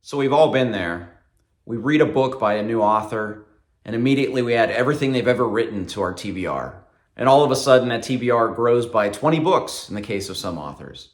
So we've all been there. We read a book by a new author, and immediately we add everything they've ever written to our TBR. And all of a sudden, that TBR grows by 20 books in the case of some authors.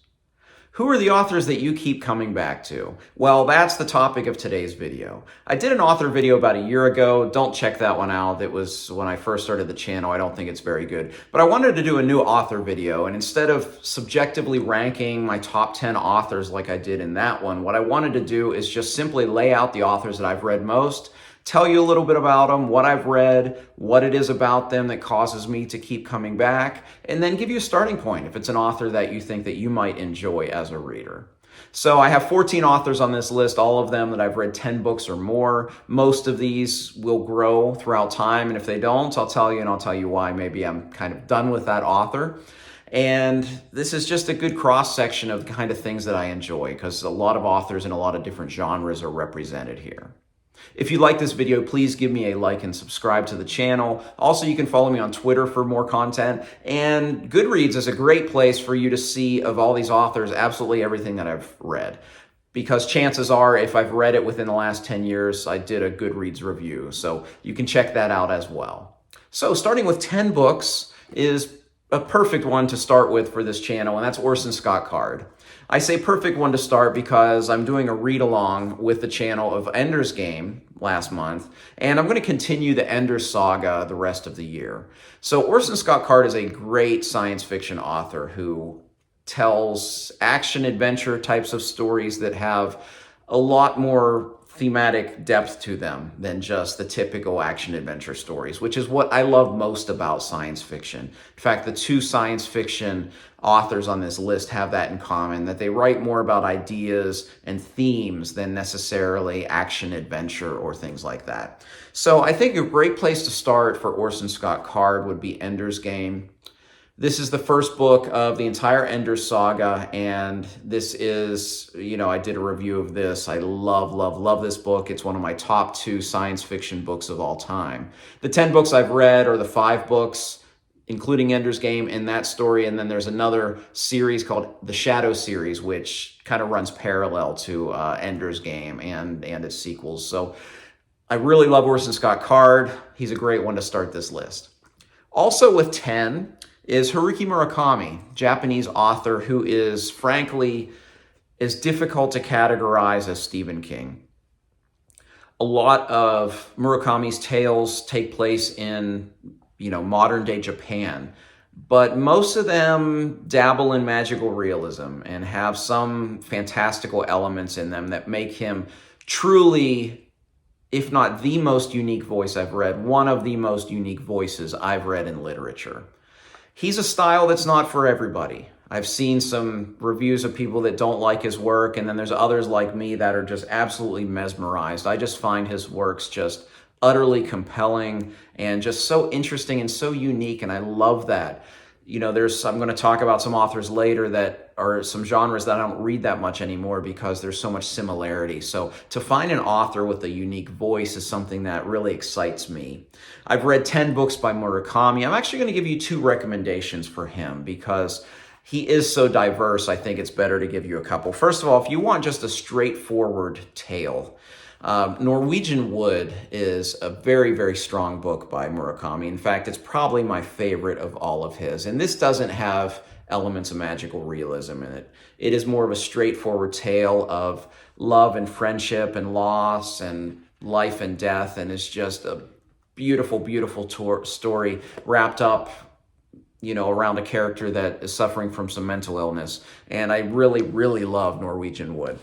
Who are the authors that you keep coming back to? Well, that's the topic of today's video. I did an author video about a year ago. Don't check that one out. It was when I first started the channel. I don't think it's very good. But I wanted to do a new author video, and instead of subjectively ranking my top 10 authors like I did in that one, what I wanted to do is just simply lay out the authors that I've read most, tell you a little bit about them, what I've read, what it is about them that causes me to keep coming back, and then give you a starting point if it's an author that you think that you might enjoy as a reader. So I have 14 authors on this list, all of them that I've read 10 books or more. Most of these will grow throughout time, and if they don't, I'll tell you, and I'll tell you why. Maybe I'm kind of done with that author. And this is just a good cross-section of the kind of things that I enjoy, because a lot of authors in a lot of different genres are represented here. If you like this video, please give me a like and subscribe to the channel. Also, you can follow me on Twitter for more content. And Goodreads is a great place for you to see, of all these authors, absolutely everything that I've read. Because chances are, if I've read it within the last 10 years, I did a Goodreads review. So you can check that out as well. So starting with 10 books is a perfect one to start with for this channel, and that's Orson Scott Card. I say perfect one to start because I'm doing a read-along with the channel of Ender's Game last month, and I'm going to continue the Ender saga the rest of the year. So Orson Scott Card is a great science fiction author who tells action-adventure types of stories that have a lot more thematic depth to them than just the typical action-adventure stories, which is what I love most about science fiction. In fact, the two science fiction authors on this list have that in common, that they write more about ideas and themes than necessarily action-adventure or things like that. So I think a great place to start for Orson Scott Card would be Ender's Game. This is the first book of the entire Ender saga, and this is, I did a review of this. I love this book. It's one of my top 2 science fiction books of all time. The 10 books I've read are the 5 books, including Ender's Game in that story, and then there's another series called the Shadow series, which kind of runs parallel to Ender's Game and its sequels. So I really love Orson Scott Card. He's a great one to start this list. Also with 10 is Haruki Murakami, Japanese author who is, frankly, as difficult to categorize as Stephen King. A lot of Murakami's tales take place in, modern-day Japan, but most of them dabble in magical realism and have some fantastical elements in them that make him truly, if not the most unique voice I've read, one of the most unique voices I've read in literature. He's a style that's not for everybody. I've seen some reviews of people that don't like his work, and then there's others like me that are just absolutely mesmerized. I just find his works just utterly compelling and just so interesting and so unique, and I love that. I'm going to talk about some authors later that are some genres that I don't read that much anymore because there's so much similarity. So to find an author with a unique voice is something that really excites me. I've read 10 books by Murakami. I'm actually going to give you 2 recommendations for him because he is so diverse. I think it's better to give you a couple. First of all, if you want just a straightforward tale, Norwegian Wood is a very, very strong book by Murakami. In fact, it's probably my favorite of all of his. And this doesn't have elements of magical realism in it. It is more of a straightforward tale of love and friendship and loss and life and death. And it's just a beautiful, beautiful story wrapped up, around a character that is suffering from some mental illness. And I really, really love Norwegian Wood.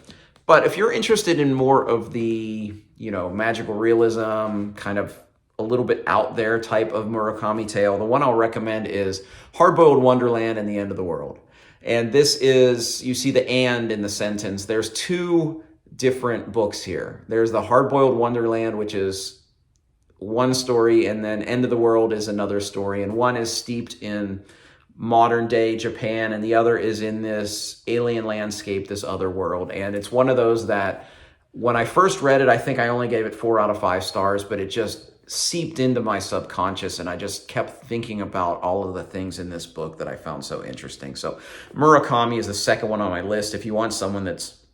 But if you're interested in more of the, magical realism, kind of a little bit out there type of Murakami tale, the one I'll recommend is Hard-Boiled Wonderland and the End of the World. And this is, you see the "and" in the sentence. There's 2 different books here. There's the Hard-Boiled Wonderland, which is one story, and then End of the World is another story. And one is steeped in modern day Japan, and the other is in this alien landscape, this other world. And it's one of those that when I first read it, I think I only gave it 4 out of 5 stars, but it just seeped into my subconscious, and I just kept thinking about all of the things in this book that I found so interesting. So Murakami is the second one on my list. If you want someone that's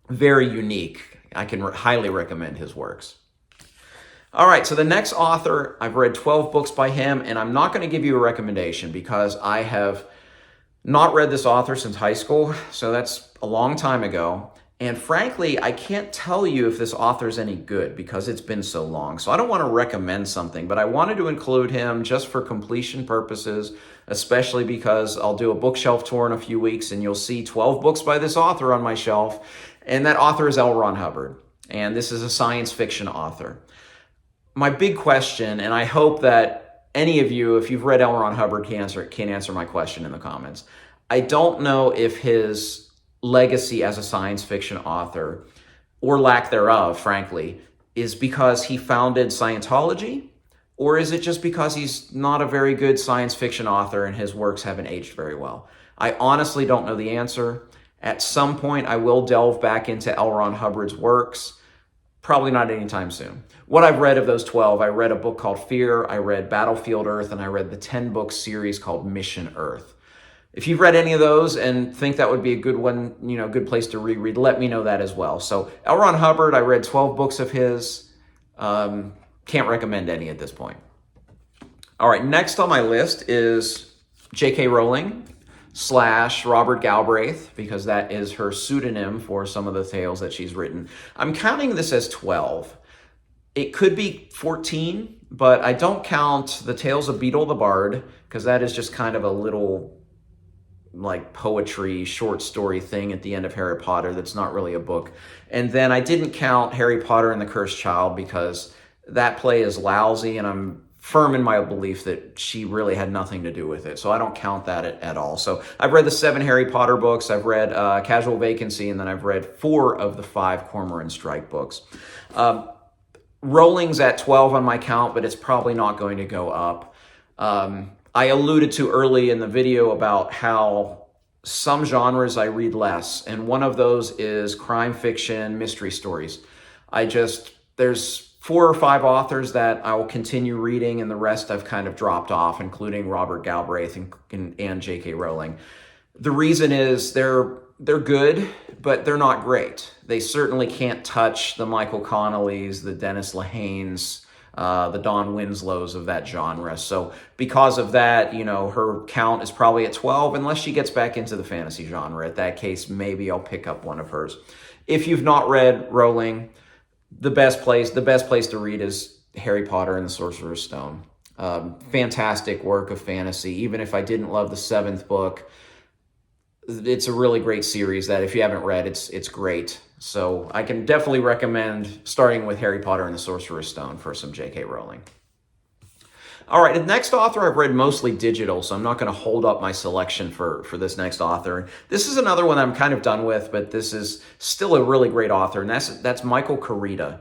very unique, I can highly recommend his works. All right, so the next author, I've read 12 books by him, and I'm not going to give you a recommendation because I have not read this author since high school, so that's a long time ago. And frankly, I can't tell you if this author is any good because it's been so long. So I don't want to recommend something, but I wanted to include him just for completion purposes, especially because I'll do a bookshelf tour in a few weeks and you'll see 12 books by this author on my shelf. And that author is Elrond Hubbard. And this is a science fiction author. My big question, and I hope that any of you, if you've read Elrond Hubbard, can answer my question in the comments. I don't know if his legacy as a science fiction author, or lack thereof, frankly, is because he founded Scientology, or is it just because he's not a very good science fiction author and his works haven't aged very well? I honestly don't know the answer. At some point, I will delve back into Elrond Hubbard's works. Probably not anytime soon. What I've read of those 12, I read a book called Fear, I read Battlefield Earth, and I read the 10-book series called Mission Earth. If you've read any of those and think that would be a good one, good place to reread, let me know that as well. So Elrond Hubbard, I read 12 books of his. Can't recommend any at this point. All right, next on my list is J.K. Rowling / Robert Galbraith, because that is her pseudonym for some of the tales that she's written. I'm counting this as 12. It could be 14, but I don't count the Tales of Beetle the Bard, because that is just kind of a little like poetry, short story thing at the end of Harry Potter that's not really a book. And then I didn't count Harry Potter and the Cursed Child because that play is lousy and I'm firm in my belief that she really had nothing to do with it. So I don't count that at all. So I've read the 7 Harry Potter books, I've read Casual Vacancy, and then I've read 4 of the 5 Cormoran Strike books. Rowling's at 12 on my count, but it's probably not going to go up. I alluded to early in the video about how some genres I read less, and one of those is crime fiction, mystery stories. There's 4 or 5 authors that I will continue reading, and the rest I've kind of dropped off, including Robert Galbraith and J.K. Rowling. The reason is they're good, but they're not great. They certainly can't touch the Michael Connellys, the Dennis Lehanes, the Dawn Winslows of that genre. So because of that, her count is probably at 12 unless she gets back into the fantasy genre. At that case, maybe I'll pick up one of hers. If you've not read Rowling, the best place to read is Harry Potter and the Sorcerer's Stone. Fantastic work of fantasy. Even if I didn't love the 7th book, it's a really great series that if you haven't read, it's great. So I can definitely recommend starting with Harry Potter and the Sorcerer's Stone for some J.K. Rowling. All right, the next author I've read mostly digital, so I'm not going to hold up my selection for this next author. This is another one I'm kind of done with, but this is still a really great author, and that's Michael Corrida.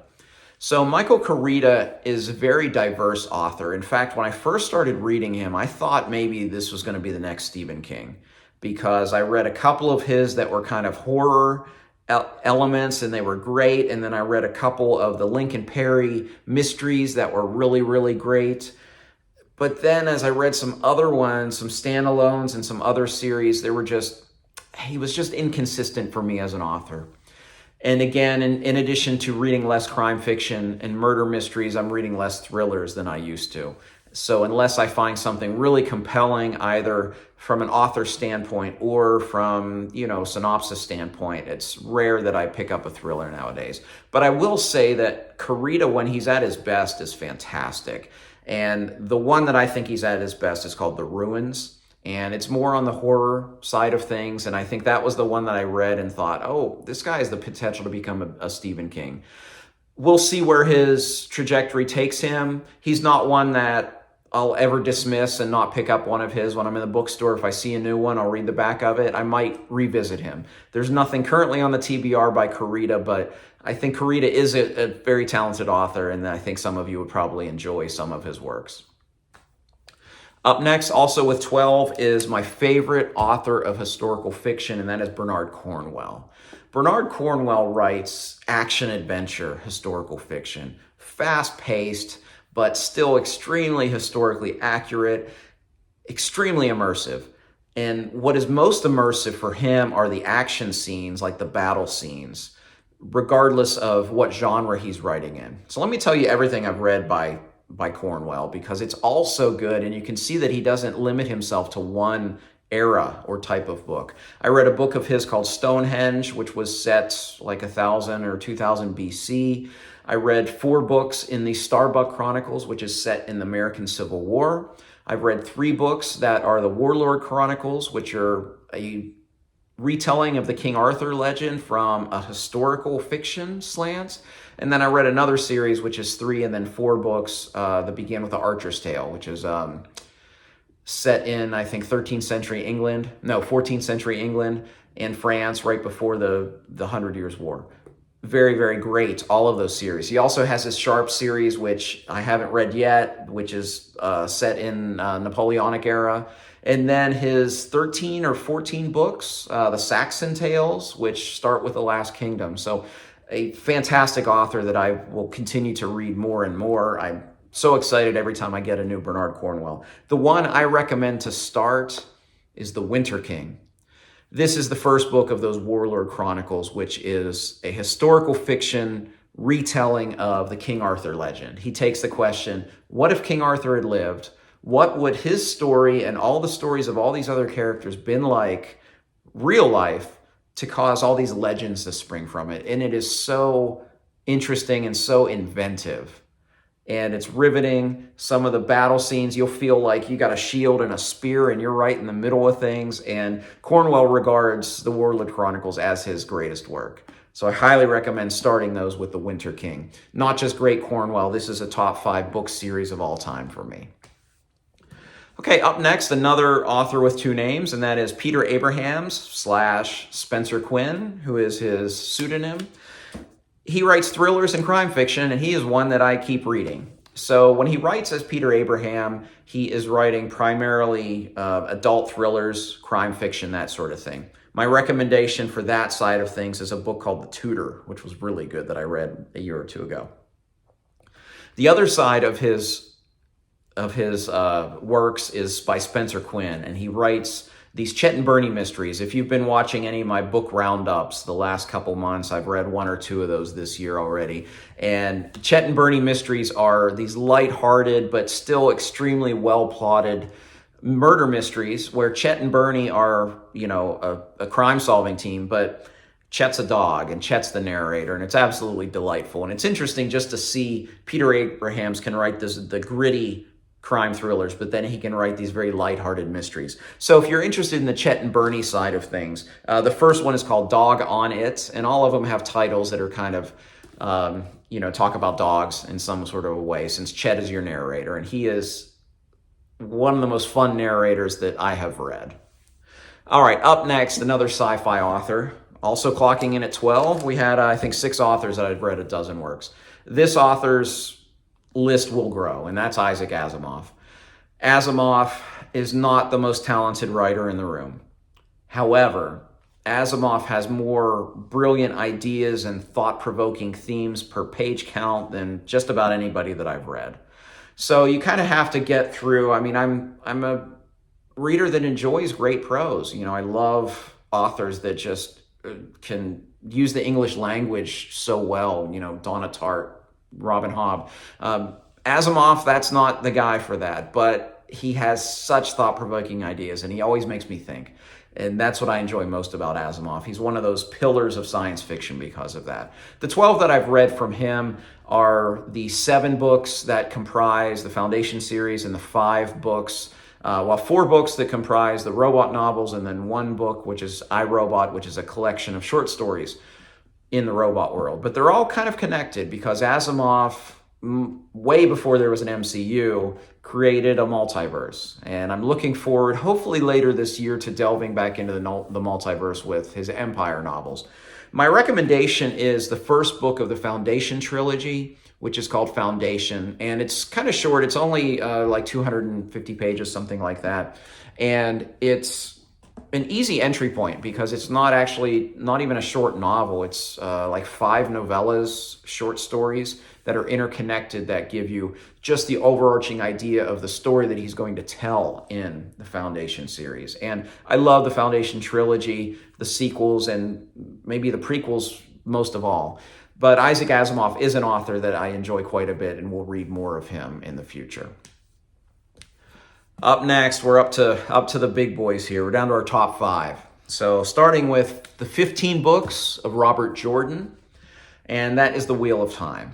So Michael Corrida is a very diverse author. In fact, when I first started reading him, I thought maybe this was going to be the next Stephen King, because I read a couple of his that were kind of horror elements and they were great, and then I read a couple of the Lincoln Perry mysteries that were really, really great. But then as I read some other ones, some standalones and some other series, he was just inconsistent for me as an author. And again, in addition to reading less crime fiction and murder mysteries, I'm reading less thrillers than I used to. So unless I find something really compelling, either from an author standpoint or from, synopsis standpoint, it's rare that I pick up a thriller nowadays. But I will say that Corrida, when he's at his best, is fantastic. And the one that I think he's at his best is called The Ruins. And it's more on the horror side of things. And I think that was the one that I read and thought, oh, this guy has the potential to become a Stephen King. We'll see where his trajectory takes him. He's not one that I'll ever dismiss and not pick up one of his. When I'm in the bookstore, if I see a new one, I'll read the back of it. I might revisit him. There's nothing currently on the TBR by Corrida, but I think Corrida is a very talented author, and I think some of you would probably enjoy some of his works. Up next, also with 12, is my favorite author of historical fiction, and that is Bernard Cornwell. Bernard Cornwell writes action-adventure historical fiction, fast-paced, but still extremely historically accurate, extremely immersive. And what is most immersive for him are the action scenes, like the battle scenes. regardless of what genre he's writing in. So let me tell you everything I've read by Cornwell, because it's all so good, and you can see that he doesn't limit himself to one era or type of book. I read a book of his called Stonehenge, which was set like 1000 or 2000 BC. I read 4 books in the Starbuck Chronicles, which is set in the American Civil War. I've read 3 books that are the Warlord Chronicles, which are a retelling of the King Arthur legend from a historical fiction slant. And then I read another series, which is 3 and then 4 books that begin with The Archer's Tale, which is set in, I think, 14th century England and France, right before the 100 Years' War. Very, very great, all of those series. He also has his Sharp series, which I haven't read yet, which is set in Napoleonic era. And then his 13 or 14 books, the Saxon Tales, which start with The Last Kingdom. So a fantastic author that I will continue to read more and more. I'm so excited every time I get a new Bernard Cornwell. The one I recommend to start is The Winter King. This is the first book of those Warlord Chronicles, which is a historical fiction retelling of the King Arthur legend. He takes the question, what if King Arthur had lived? What would his story and all the stories of all these other characters been like real life to cause all these legends to spring from it? And it is so interesting and so inventive. And it's riveting. Some of the battle scenes, you'll feel like you got a shield and a spear and you're right in the middle of things. And Cornwell regards the Warlord Chronicles as his greatest work. So I highly recommend starting those with The Winter King. Not just great Cornwell, this is a top 5 book series of all time for me. Okay, up next, another author with 2 names, and that is Peter Abrahams / Spencer Quinn, who is his pseudonym. He writes thrillers and crime fiction, and he is one that I keep reading. So when he writes as Peter Abraham, he is writing primarily adult thrillers, crime fiction, that sort of thing. My recommendation for that side of things is a book called The Tutor, which was really good that I read a year or 2 ago. The other side of his works is by Spencer Quinn, and he writes these Chet and Bernie mysteries. If you've been watching any of my book roundups the last couple months, I've read 1 or 2 of those this year already. And Chet and Bernie mysteries are these lighthearted but still extremely well-plotted murder mysteries where Chet and Bernie are, a crime-solving team, but Chet's a dog and Chet's the narrator, and it's absolutely delightful. And it's interesting just to see Peter Abrahams can write the gritty crime thrillers, but then he can write these very lighthearted mysteries. So if you're interested in the Chet and Bernie side of things, the first one is called Dog on It, and all of them have titles that are kind of, talk about dogs in some sort of a way, since Chet is your narrator, and he is one of the most fun narrators that I have read. All right, up next, another sci-fi author, also clocking in at 12. We had, I think, 6 authors that I'd read a dozen works. This author's list will grow, and that's Isaac Asimov. Asimov is not the most talented writer in the room. However, Asimov has more brilliant ideas and thought-provoking themes per page count than just about anybody that I've read. So you kind of have to get through. I mean, I'm a reader that enjoys great prose. I love authors that just can use the English language so well. Donna Tartt, Robin Hobb. Asimov, that's not the guy for that, but he has such thought-provoking ideas, and he always makes me think. And that's what I enjoy most about Asimov. He's one of those pillars of science fiction because of that. The 12 that I've read from him are the 7 books that comprise the Foundation series and the 5 books, 4 books that comprise the robot novels, and then 1 book, which is I, Robot, which is a collection of short stories in the robot world. But they're all kind of connected because Asimov, way before there was an MCU, created a multiverse. And I'm looking forward, hopefully later this year, to delving back into the multiverse with his Empire novels. My recommendation is the first book of the Foundation trilogy, which is called Foundation. And it's kind of short. It's only like 250 pages, something like that. And it's an easy entry point because it's not even a short novel. It's like 5 novellas, short stories that are interconnected that give you just the overarching idea of the story that he's going to tell in the Foundation series. And I love the Foundation trilogy, the sequels, and maybe the prequels most of all. But Isaac Asimov is an author that I enjoy quite a bit, and will read more of him in the future. Up next, we're up to the big boys here. We're down to our top 5. So starting with the 15 books of Robert Jordan, and that is The Wheel of Time.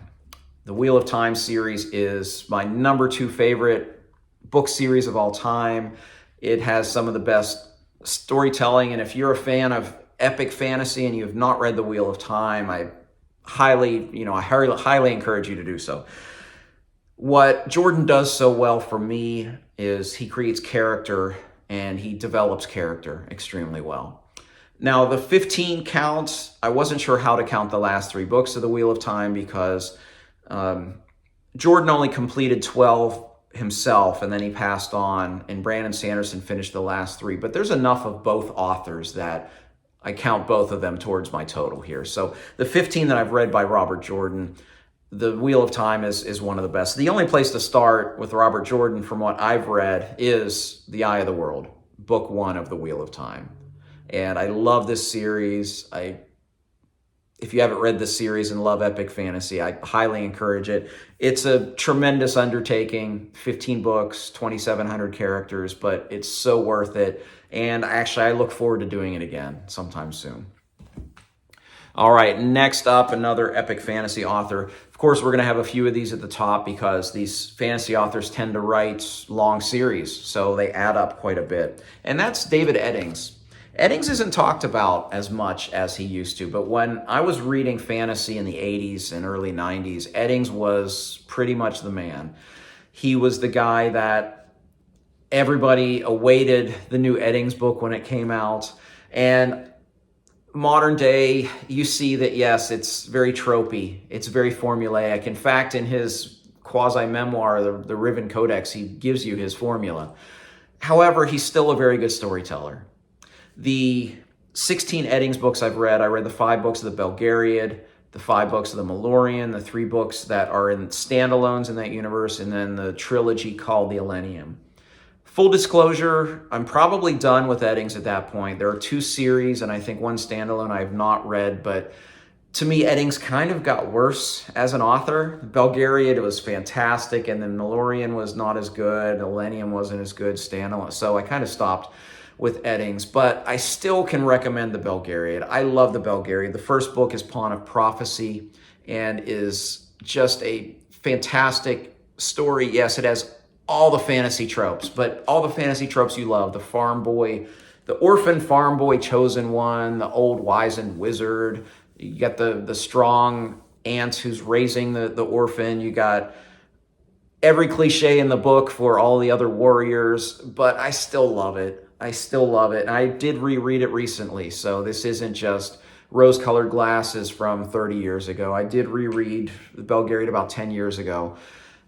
The Wheel of Time series is my number 2 favorite book series of all time. It has some of the best storytelling, and if you're a fan of epic fantasy and you have not read The Wheel of Time, I highly encourage you to do so. What Jordan does so well for me is he creates character, and he develops character extremely well. Now, the 15 counts, I wasn't sure how to count the last 3 books of The Wheel of Time because Jordan only completed 12 himself, and then he passed on, and Brandon Sanderson finished the last 3. But there's enough of both authors that I count both of them towards my total here. So the 15 that I've read by Robert Jordan, The Wheel of Time is one of the best. The only place to start with Robert Jordan, from what I've read, is The Eye of the World, book 1 of The Wheel of Time. And I love this series. If you haven't read this series and love epic fantasy, I highly encourage it. It's a tremendous undertaking, 15 books, 2,700 characters, but it's so worth it. And actually, I look forward to doing it again sometime soon. All right, next up, another epic fantasy author. Of course, we're going to have a few of these at the top because these fantasy authors tend to write long series, so they add up quite a bit. And that's David Eddings. Eddings isn't talked about as much as he used to, but when I was reading fantasy in the 80s and early 90s, Eddings was pretty much the man. He was the guy that everybody awaited the new Eddings book when it came out. And modern day, you see that, yes, it's very tropey. It's very formulaic. In fact, in his quasi-memoir, the Riven Codex, he gives you his formula. However, he's still a very good storyteller. The 16 Eddings books I read the 5 books of the Belgariad, the 5 books of the Malorian, the 3 books that are in standalones in that universe, and then the trilogy called the Elenium. Full disclosure, I'm probably done with Eddings at that point. There are 2 series and I think 1 standalone I have not read, but to me, Eddings kind of got worse as an author. Belgariad was fantastic, and then Malorian was not as good. Elenium wasn't as good standalone, so I kind of stopped with Eddings, but I still can recommend the Belgariad. I love the Belgariad. The first book is Pawn of Prophecy and is just a fantastic story. Yes, it has all the fantasy tropes, but all the fantasy tropes you love. The farm boy, the orphan farm boy chosen one, the old wizened wizard. You got the strong aunt who's raising the orphan. You got every cliche in the book for all the other warriors, but I still love it. I still love it. And I did reread it recently, so this isn't just rose-colored glasses from 30 years ago. I did reread the Belgariad about 10 years ago,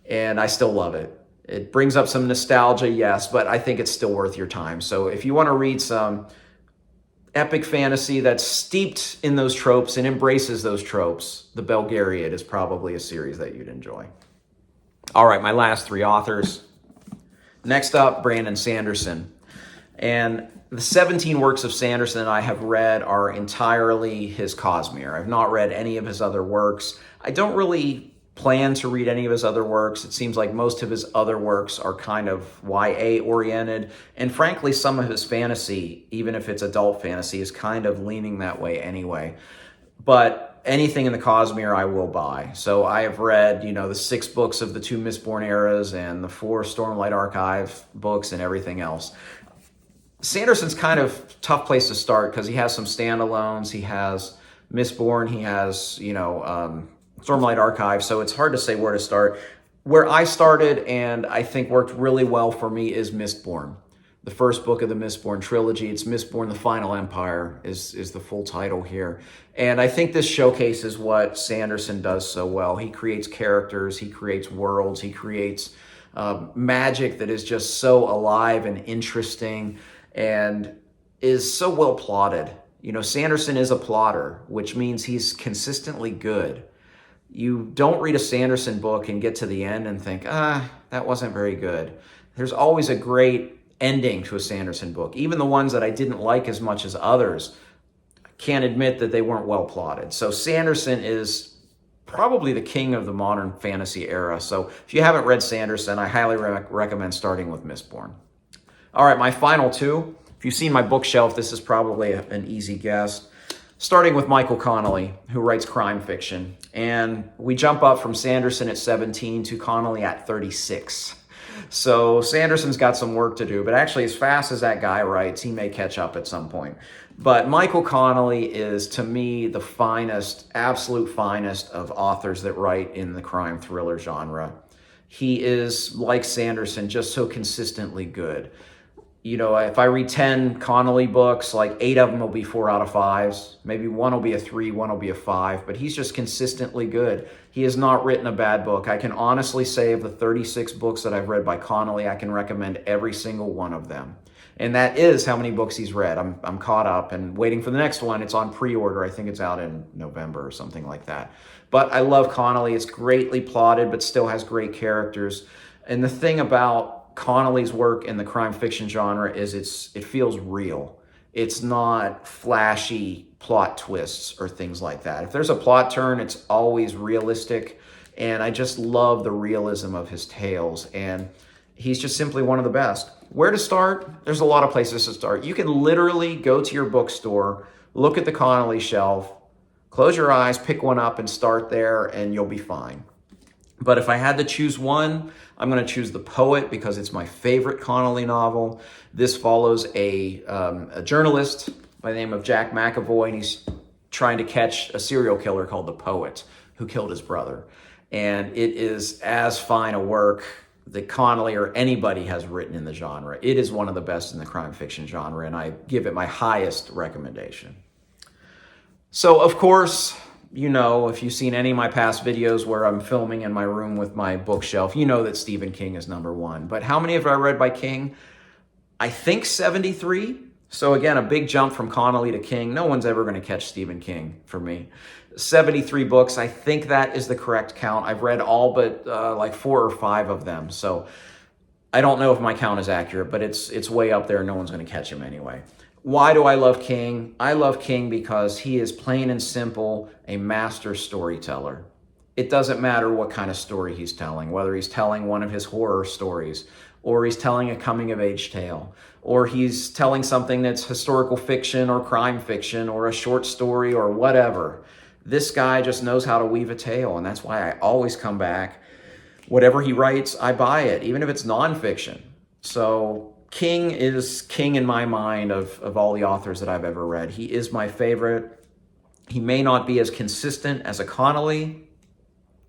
and I still love it. It brings up some nostalgia, yes, but I think it's still worth your time. So if you want to read some epic fantasy that's steeped in those tropes and embraces those tropes, the Belgariad is probably a series that you'd enjoy. All right, my last 3 authors. Next up, Brandon Sanderson. And the 17 works of Sanderson I have read are entirely his Cosmere. I've not read any of his other works. I don't really plan to read any of his other works. It seems like most of his other works are kind of YA-oriented. And frankly, some of his fantasy, even if it's adult fantasy, is kind of leaning that way anyway. But anything in the Cosmere I will buy. So I have read, the 6 books of the 2 Mistborn eras and the 4 Stormlight Archive books and everything else. Sanderson's kind of tough place to start because he has some standalones. He has Mistborn. He has, Stormlight Archive. So it's hard to say where to start. Where I started and I think worked really well for me is Mistborn. The first book of the Mistborn trilogy. It's Mistborn: The Final Empire is the full title here. And I think this showcases what Sanderson does so well. He creates characters. He creates worlds. He creates magic that is just so alive and interesting and is so well plotted. Sanderson is a plotter, which means he's consistently good. You don't read a Sanderson book and get to the end and think, that wasn't very good. There's always a great ending to a Sanderson book. Even the ones that I didn't like as much as others, can't admit that they weren't well plotted. So Sanderson is probably the king of the modern fantasy era. So if you haven't read Sanderson, I highly recommend starting with Mistborn. All right, my final two. If you've seen my bookshelf, this is probably an easy guess. Starting with Michael Connelly, who writes crime fiction. And we jump up from Sanderson at 17 to Connelly at 36. So Sanderson's got some work to do, but actually as fast as that guy writes, he may catch up at some point. But Michael Connelly is, to me, the finest, absolute finest of authors that write in the crime thriller genre. He is, like Sanderson, just so consistently good. You know, if I read 10 Connelly books, like 8 of them will be 4 out of 5s. Maybe 1 will be a 3, 1 will be a 5, but he's just consistently good. He has not written a bad book. I can honestly say of the 36 books that I've read by Connelly, I can recommend every single one of them. And that is how many books he's read. I'm caught up and waiting for the next one. It's on pre-order. I think it's out in November or something like that. But I love Connelly. It's greatly plotted, but still has great characters. And the thing about Connelly's work in the crime fiction genre is it feels real. It's not flashy plot twists or things like that. If there's a plot turn, it's always realistic. And I just love the realism of his tales. And he's just simply one of the best. Where to start? There's a lot of places to start. You can literally go to your bookstore, look at the Connelly shelf, close your eyes, pick one up and start there, and you'll be fine. But if I had to choose one, I'm going to choose The Poet because it's my favorite Connelly novel. This follows a journalist by the name of Jack McAvoy, and he's trying to catch a serial killer called The Poet who killed his brother. And it is as fine a work that Connelly or anybody has written in the genre. It is one of the best in the crime fiction genre, and I give it my highest recommendation. So, of course, you know, if you've seen any of my past videos where I'm filming in my room with my bookshelf, you know that Stephen King is number one. But how many have I read by King? I think 73. So again, a big jump from Connelly to King. No one's ever going to catch Stephen King for me. 73 books. I think that is the correct count. I've read all but like 4 or 5 of them. So I don't know if my count is accurate, but it's way up there. No one's going to catch him anyway. Why do I love King? I love King because he is plain and simple a master storyteller. It doesn't matter what kind of story he's telling, whether he's telling one of his horror stories, or he's telling a coming-of-age tale, or he's telling something that's historical fiction or crime fiction or a short story or whatever. This guy just knows how to weave a tale, and that's why I always come back. Whatever he writes, I buy it, even if it's nonfiction. So King is king in my mind of all the authors that I've ever read. He is my favorite. He may not be as consistent as a Connelly,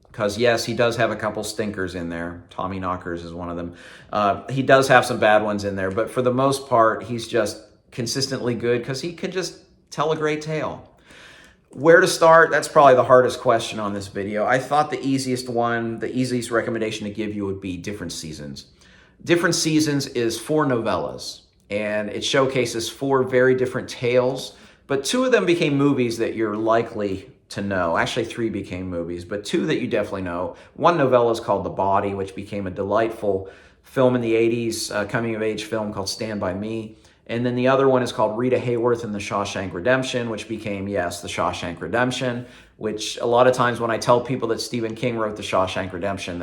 because yes, he does have a couple stinkers in there. Tommy Knockers is one of them. He does have some bad ones in there, but for the most part, he's just consistently good because he can just tell a great tale. Where to start? That's probably the hardest question on this video. I thought the easiest recommendation to give you would be Different Seasons. Different Seasons is 4 novellas, and it showcases 4 very different tales, but 2 of them became movies that you're likely to know. Actually, 3 became movies, but 2 that you definitely know. One novella is called The Body, which became a delightful film in the 80s, coming-of-age film called Stand By Me. And then the other one is called Rita Hayworth and the Shawshank Redemption, which became, yes, the Shawshank Redemption, which a lot of times when I tell people that Stephen King wrote the Shawshank Redemption,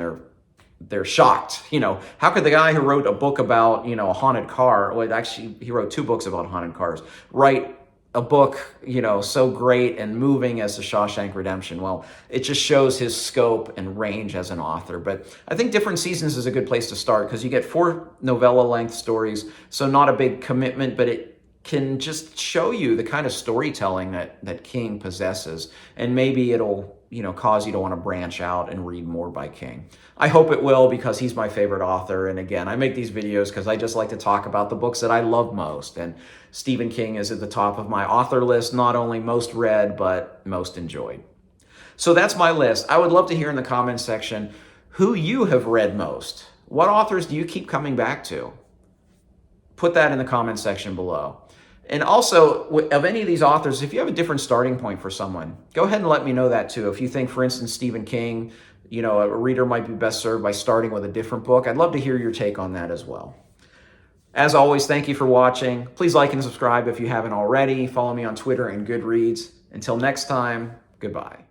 they're shocked. You know, how could the guy who wrote a book about, you know, a haunted car, well, actually, he wrote 2 books about haunted cars, write a book, you know, so great and moving as The Shawshank Redemption? Well, it just shows his scope and range as an author. But I think Different Seasons is a good place to start because you get 4 novella-length stories, so not a big commitment, but it can just show you the kind of storytelling that King possesses, and maybe it'll, you know, cause you to want to branch out and read more by King. I hope it will because he's my favorite author, and again, I make these videos because I just like to talk about the books that I love most, and Stephen King is at the top of my author list, not only most read, but most enjoyed. So that's my list. I would love to hear in the comments section who you have read most. What authors do you keep coming back to? Put that in the comments section below. And also, of any of these authors, if you have a different starting point for someone, go ahead and let me know that too. If you think, for instance, Stephen King, you know, a reader might be best served by starting with a different book, I'd love to hear your take on that as well. As always, thank you for watching. Please like and subscribe if you haven't already. Follow me on Twitter and Goodreads. Until next time, goodbye.